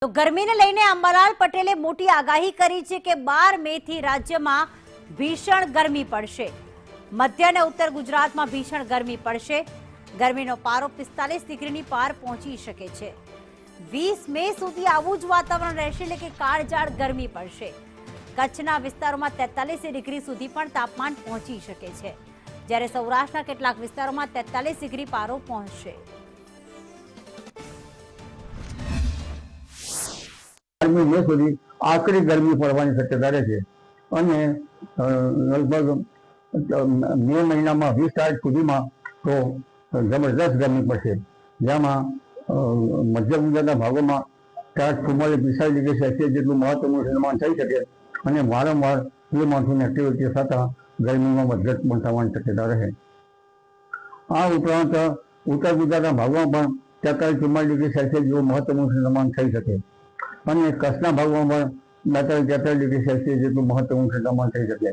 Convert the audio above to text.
તો ગરમીને લઈને અંબાલાલ પટેલે મોટી આગાહી કરી છે કે 12 મે થી રાજ્યમાં ભીષણ ગરમી પડશે। મધ્ય અને ઉત્તર ગુજરાતમાં ભીષણ ગરમી પડશે। ગરમીનો પારો 45 ડિગ્રીની પાર પહોંચી શકે છે। 20 મે સુધી આવું જ વાતાવરણ રહેશે, એટલે કે કાળઝાળ ગરમી પડશે। કચ્છના વિસ્તારોમાં 43 ડિગ્રી સુધી પણ તાપમાન પહોંચી શકે છે, જ્યારે સૌરાષ્ટ્રના કેટલાક વિસ્તારોમાં 43 ડિગ્રી પારો પહોંચશે। गर्मी में सुधी आकरी गर्मी पड़वानी शक्यता रहे અને लगभग मे महीना में 20 तारीख सुधी में तो जबरदस्त गर्मी पड़े, जेમાં मध्य गुजरात भागों में 44-45 डिग्री सेल्सियस જેટલું મહત્તમનું તાપમાન થઈ શકે અને વારંવાર પ્રી મોન્સૂન એક્ટિવિટી થતા ગરમીમાં વધઘટ પણ થવાની શક્યતા રહે। આ ઉપરાંત ઉત્તર ગુજરાતના ભાગોમાં પણ 43-44 ડિગ્રી સેલ્સિયસ જેવું મહત્તમનું તાપમાન થઈ શકે અને કચ્છના ભાગમાં પણ 42-43 ડિગ્રી સેલ્સિયસ જેટલું મહત્તમનું તાપમાન થઈ શકે।